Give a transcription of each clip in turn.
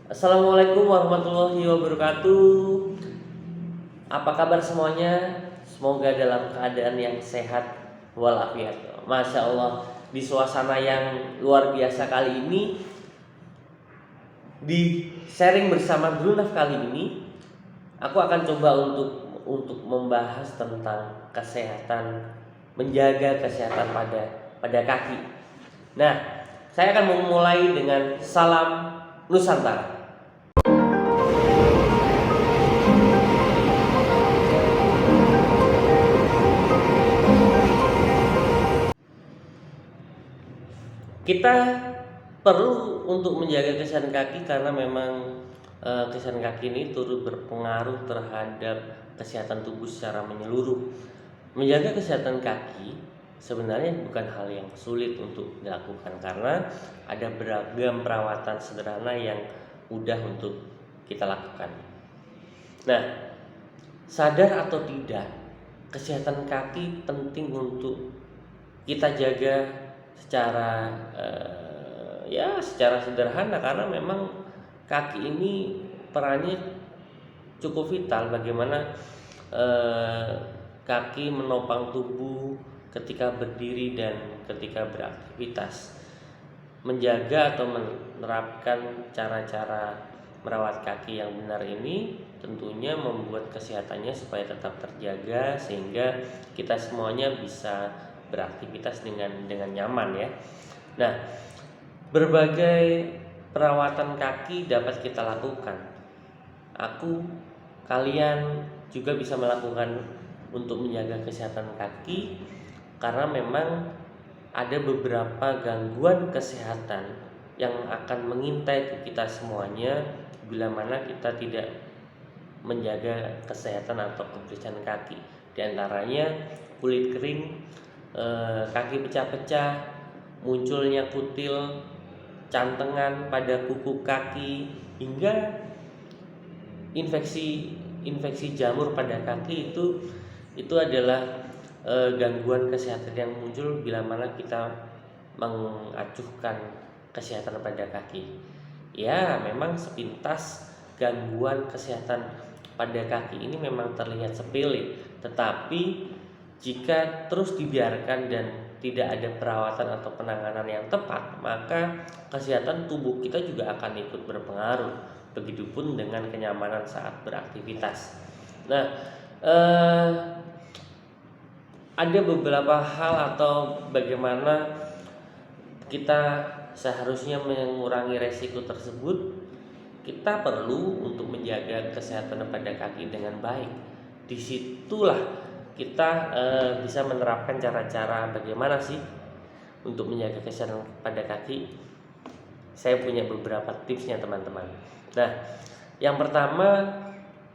Assalamualaikum warahmatullahi wabarakatuh. Apa kabar semuanya? Semoga dalam keadaan yang sehat walafiat. Masya Allah, di suasana yang luar biasa kali ini, di sharing bersama Brunaf kali ini, aku akan coba untuk membahas tentang kesehatan, menjaga kesehatan pada kaki. Nah, saya akan memulai dengan salam Nusantara. Kita perlu untuk menjaga kesehatan kaki karena memang kesehatan kaki ini turut berpengaruh terhadap kesehatan tubuh secara menyeluruh. Menjaga kesehatan kaki sebenarnya bukan hal yang sulit untuk dilakukan karena ada beragam perawatan sederhana yang mudah untuk kita lakukan. Nah, sadar atau tidak, kesehatan kaki penting untuk kita jaga secara secara sederhana karena memang kaki ini perannya cukup vital. Bagaimana kaki menopang tubuh ketika berdiri dan ketika beraktivitas. Menjaga atau menerapkan cara-cara merawat kaki yang benar ini tentunya membuat kesehatannya supaya tetap terjaga sehingga kita semuanya bisa beraktivitas dengan nyaman ya. Nah, berbagai perawatan kaki dapat kita lakukan. Kalian juga bisa melakukan untuk menjaga kesehatan kaki karena memang ada beberapa gangguan kesehatan yang akan mengintai kita semuanya bila mana kita tidak menjaga kesehatan atau kebersihan kaki. Di antaranya kulit kering, kaki pecah-pecah, munculnya kutil, cantengan pada kuku kaki, hingga infeksi jamur pada kaki. Itu adalah gangguan kesehatan yang muncul bila mana kita mengacuhkan kesehatan pada kaki. Ya, memang sepintas gangguan kesehatan pada kaki ini memang terlihat sepele, tetapi jika terus dibiarkan dan tidak ada perawatan atau penanganan yang tepat, maka kesehatan tubuh kita juga akan ikut berpengaruh. Begitupun dengan kenyamanan saat beraktivitas. Nah, ada beberapa hal atau bagaimana kita seharusnya mengurangi resiko tersebut. Kita perlu untuk menjaga kesehatan pada kaki dengan baik. Disitulah kita bisa menerapkan cara-cara bagaimana sih untuk menjaga kesehatan pada kaki. Saya punya beberapa tipsnya teman-teman. Nah, yang pertama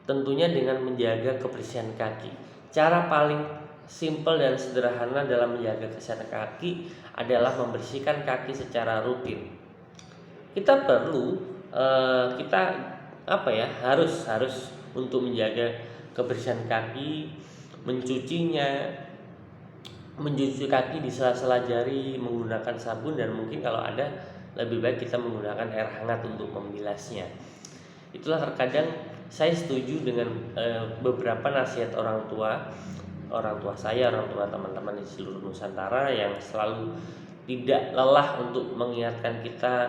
tentunya dengan menjaga kebersihan kaki. Cara paling simpel dan sederhana dalam menjaga kesehatan kaki adalah membersihkan kaki secara rutin. Kita perlu harus untuk menjaga kebersihan kaki, mencuci kaki di sela-sela jari menggunakan sabun, dan mungkin kalau ada lebih baik kita menggunakan air hangat untuk membilasnya. Itulah terkadang saya setuju dengan beberapa nasihat orang tua saya, orang tua teman-teman di seluruh Nusantara yang selalu tidak lelah untuk mengingatkan kita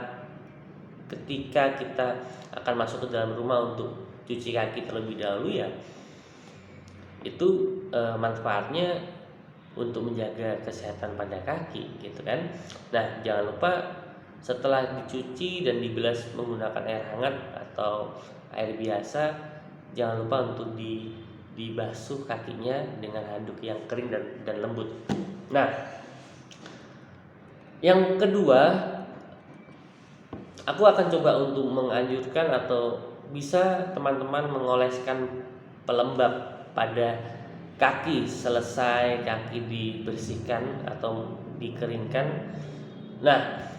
ketika kita akan masuk ke dalam rumah untuk cuci kaki terlebih dahulu ya. Itu manfaatnya untuk menjaga kesehatan pada kaki gitu kan. Nah, jangan lupa setelah dicuci dan dibilas menggunakan air hangat atau air biasa, jangan lupa untuk dibasuh kakinya dengan handuk yang kering dan lembut. Nah, yang kedua, aku akan coba untuk menganjurkan atau bisa teman-teman mengoleskan pelembab pada kaki selesai kaki dibersihkan atau dikeringkan. Nah,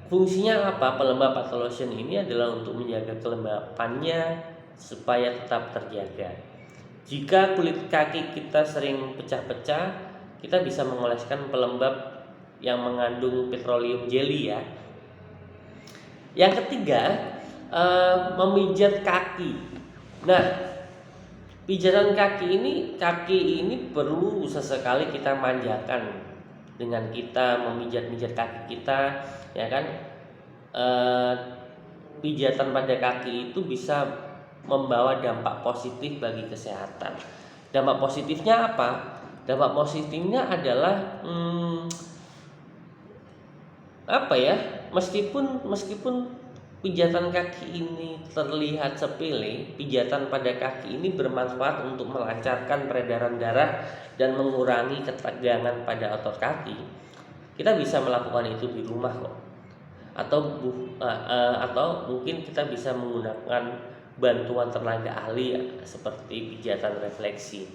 fungsinya apa? Pelembab atau lotion ini adalah untuk menjaga kelembapannya supaya tetap terjaga. Jika kulit kaki kita sering pecah-pecah, kita bisa mengoleskan pelembab yang mengandung petroleum jelly ya. Yang ketiga, memijat kaki. Nah, pijatan kaki ini perlu sesekali kita manjakan dengan kita memijat-mijat kaki kita, ya kan? Pijatan pada kaki itu bisa membawa dampak positif bagi kesehatan. Dampak positifnya apa? Dampak positifnya adalah apa ya? Meskipun pijatan kaki ini terlihat sepele, pijatan pada kaki ini bermanfaat untuk melancarkan peredaran darah dan mengurangi ketegangan pada otot kaki. Kita bisa melakukan itu di rumah kok. Atau mungkin kita bisa menggunakan bantuan tenaga ahli seperti pijatan refleksi.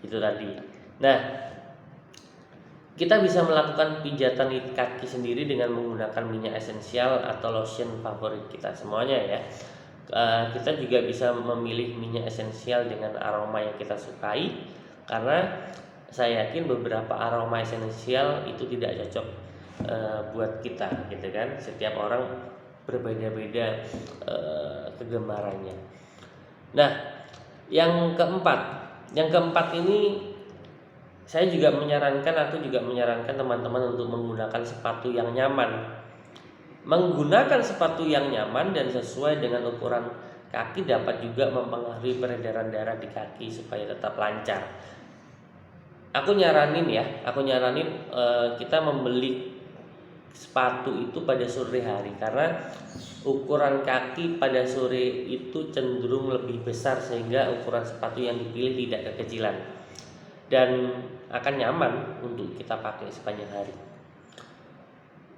Itu tadi. Nah, kita bisa melakukan pijatan kaki sendiri dengan menggunakan minyak esensial atau lotion favorit kita semuanya ya. Kita juga bisa memilih minyak esensial dengan aroma yang kita sukai, karena saya yakin beberapa aroma esensial itu tidak cocok buat kita, gitu kan. Setiap orang berbeda-beda kegemarannya. Nah, yang keempat ini saya juga menyarankan teman-teman untuk menggunakan sepatu yang nyaman. Menggunakan sepatu yang nyaman dan sesuai dengan ukuran kaki dapat juga mempengaruhi peredaran darah di kaki supaya tetap lancar. Aku nyaranin kita membeli sepatu itu pada sore hari, karena ukuran kaki pada sore itu cenderung lebih besar sehingga ukuran sepatu yang dipilih tidak kekecilan dan akan nyaman untuk kita pakai sepanjang hari.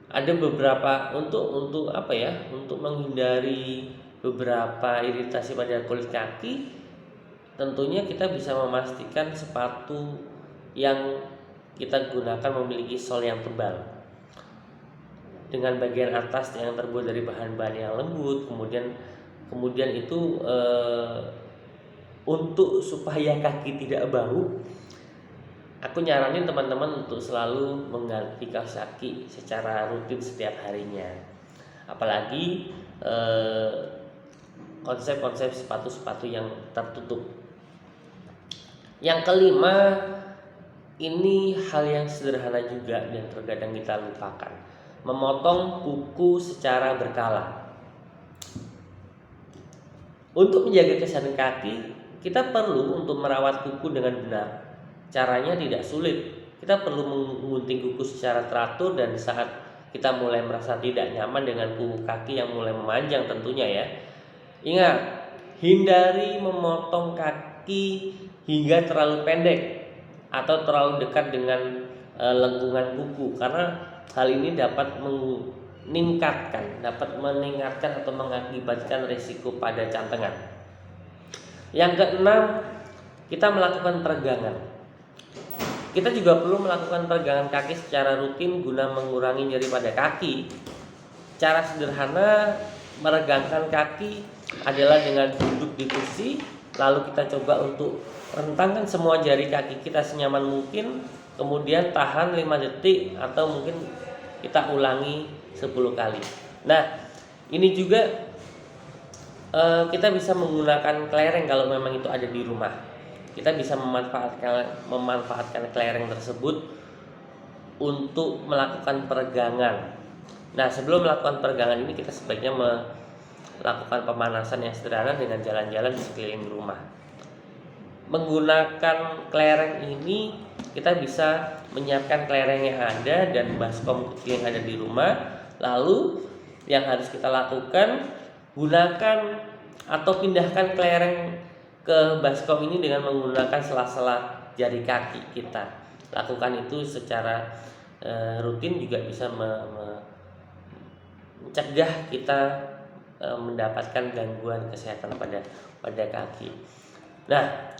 Ada beberapa untuk menghindari beberapa iritasi pada kulit kaki. Tentunya kita bisa memastikan sepatu yang kita gunakan memiliki sol yang tebal dengan bagian atas yang terbuat dari bahan-bahan yang lembut. Kemudian itu untuk supaya kaki tidak bau, aku nyaranin teman-teman untuk selalu mengganti kaos kaki secara rutin setiap harinya. Apalagi konsep-konsep sepatu-sepatu yang tertutup. Yang kelima, ini hal yang sederhana juga dan terkadang kita lupakan. Memotong kuku secara berkala. Untuk menjaga kesehatan kaki, kita perlu untuk merawat kuku dengan benar. Caranya tidak sulit. Kita perlu menggunting kuku secara teratur, dan saat kita mulai merasa tidak nyaman dengan kuku kaki yang mulai memanjang tentunya ya. Ingat, hindari memotong kaki hingga terlalu pendek atau terlalu dekat dengan lengkungan kuku, karena hal ini dapat meningkatkan atau mengakibatkan risiko pada cantengan. Yang keenam, kita melakukan peregangan. Kita juga perlu melakukan peregangan kaki secara rutin guna mengurangi nyeri pada kaki. Cara sederhana meregangkan kaki adalah dengan duduk di kursi, lalu kita coba untuk rentangkan semua jari kaki kita senyaman mungkin, kemudian tahan 5 detik atau mungkin kita ulangi 10 kali. Nah, ini juga kita bisa menggunakan kelereng kalau memang itu ada di rumah. Kita bisa memanfaatkan kelereng tersebut untuk melakukan peregangan. Nah, sebelum melakukan peregangan ini kita sebaiknya melakukan pemanasan yang sederhana dengan jalan-jalan di sekeliling rumah. Menggunakan kelereng ini kita bisa menyiapkan kelereng yang ada dan baskom kecil yang ada di rumah. Lalu yang harus kita lakukan, gunakan atau pindahkan kelereng ke baskom ini dengan menggunakan sela-sela jari kaki kita. Lakukan itu secara rutin juga bisa mencegah kita mendapatkan gangguan kesehatan pada kaki. Nah,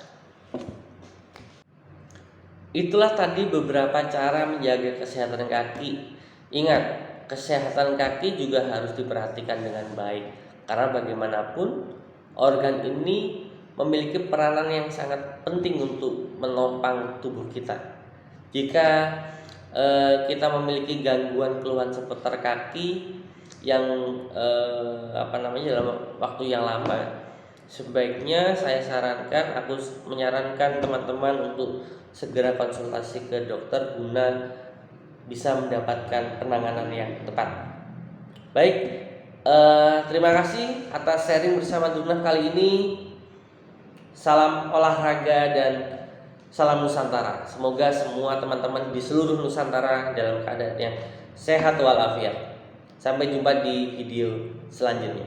itulah tadi beberapa cara menjaga kesehatan kaki. Ingat, kesehatan kaki juga harus diperhatikan dengan baik, karena bagaimanapun organ ini memiliki peranan yang sangat penting untuk menopang tubuh kita. Jika kita memiliki gangguan keluhan seputar kaki, yang dalam waktu yang lama, sebaiknya aku menyarankan teman-teman untuk segera konsultasi ke dokter guna bisa mendapatkan penanganan yang tepat. Baik, terima kasih atas sharing bersama Dunaf kali ini. Salam olahraga dan salam Nusantara. Semoga semua teman-teman di seluruh Nusantara dalam keadaan yang sehat walafiat. Sampai jumpa di video selanjutnya.